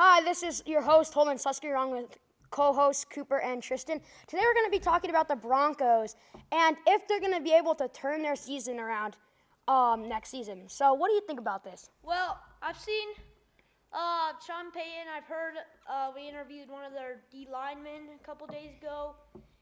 Hi, this is your host, Holden Susky, along with co-hosts Cooper and Tristan. Today we're going to be talking about the Broncos and if they're going to be able to turn their season around next season. So what do you think about this? Well, I've seen Sean Payton. I've heard we interviewed one of their D linemen a couple days ago,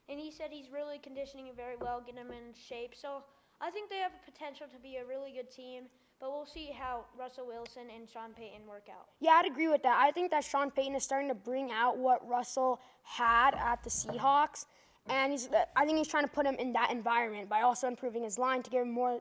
and he said he's really conditioning it very well, getting him in shape. So I think they have the potential to be a really good team, but we'll see how Russell Wilson and Sean Payton work out. Yeah, I'd agree with that. I think that Sean Payton is starting to bring out what Russell had at the Seahawks, and I think he's trying to put him in that environment by also improving his line to give him more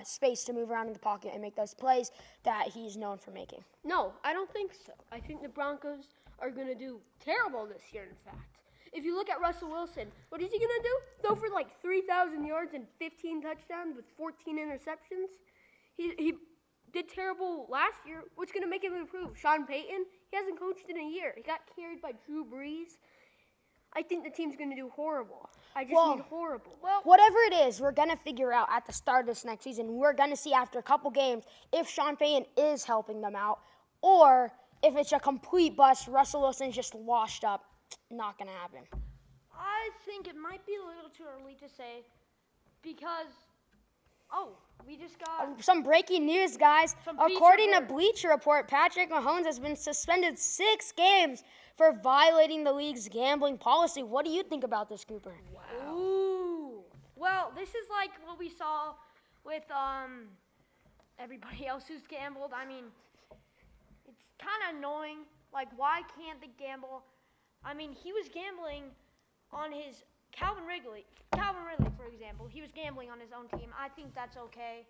space to move around in the pocket and make those plays that he's known for making. No, I don't think so. I think the Broncos are going to do terrible this year, in fact. If you look at Russell Wilson, what is he going to do? Throw for like 3,000 yards and 15 touchdowns with 14 interceptions? He did terrible last year. What's going to make him improve? Sean Payton? He hasn't coached in a year. He got carried by Drew Brees. I think the team's going to do horrible. I just mean horrible. Well, whatever it is, we're going to figure out at the start of this next season. We're going to see after a couple games if Sean Payton is helping them out or if it's a complete bust, Russell Wilson's just washed up. Not going to happen. I think it might be a little too early to say because, we just got some breaking news, guys. According to Bleacher Report, Patrick Mahomes has been suspended 6 games for violating the league's gambling policy. What do you think about this, Cooper? Wow. Ooh. Well, this is like what we saw with everybody else who's gambled. I mean, it's kind of annoying. Like, why can't they gamble? I mean, he was gambling on his Calvin Ridley, for example. He was gambling on his own team. I think that's okay.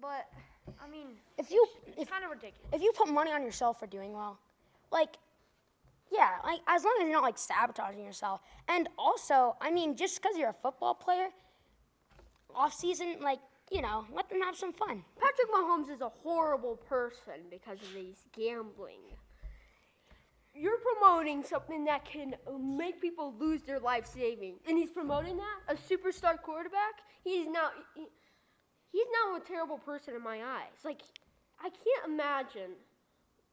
But, I mean, it's kind of ridiculous. If you put money on yourself for doing well, as long as you're not, sabotaging yourself. And also, I mean, just because you're a football player, off-season, let them have some fun. Patrick Mahomes is a horrible person because of his gambling. You're promoting something that can make people lose their life savings, and he's promoting that, a superstar quarterback. He's now a terrible person in my eyes. I can't imagine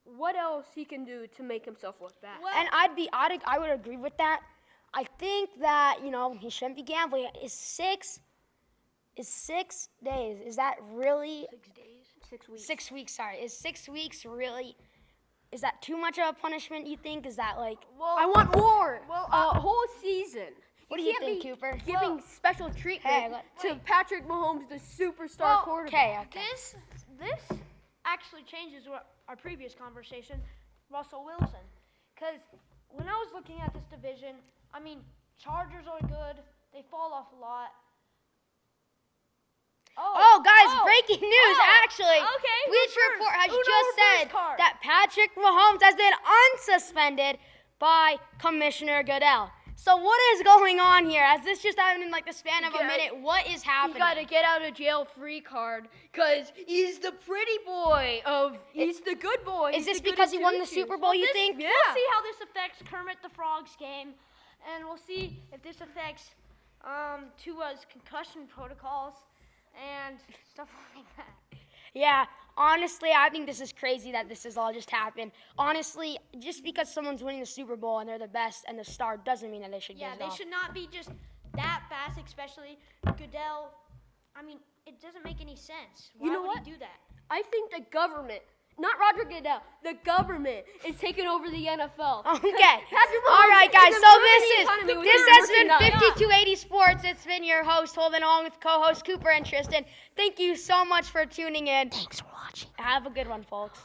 what else he can do to make himself look bad. Well, and I would agree with that. I think that he shouldn't be gambling. Is 6 days? Is that really 6 days? 6 weeks. 6 weeks. Sorry, is 6 weeks really? Is that too much of a punishment, you think? Is that Well, I want more. Well, a whole season. What do you think, Cooper? Giving special treatment to Patrick Mahomes, the superstar quarterback. Okay. This actually changes our previous conversation, Russell Wilson. Because when I was looking at this division, I mean, Chargers are good. They fall off a lot. Breaking news, actually. Okay. Bleacher Report has just said that Patrick Mahomes has been unsuspended by Commissioner Goodell. So what is going on here? Has this just happened in the span of a minute? What is happening? He got a get out of jail free card because he's the pretty boy he's the good boy. Is this because he won the Super Bowl, you think? Yeah. We'll see how this affects Kermit the Frog's game, and we'll see if this affects Tua's concussion protocols and stuff like that. Yeah, honestly, I think this is crazy that this has all just happened. Honestly, just because someone's winning the Super Bowl and they're the best and the star doesn't mean that they should get it off. Should not be just that fast, especially Goodell. I mean, it doesn't make any sense. Why would he do that? I think the government, not Roger Goodell, the government is taking over the NFL. Okay. All right, guys. So this has been 5280 Sports. It's been your host, Holden, along with co-host Cooper and Tristan. Thank you so much for tuning in. Thanks for watching. Have a good one, folks.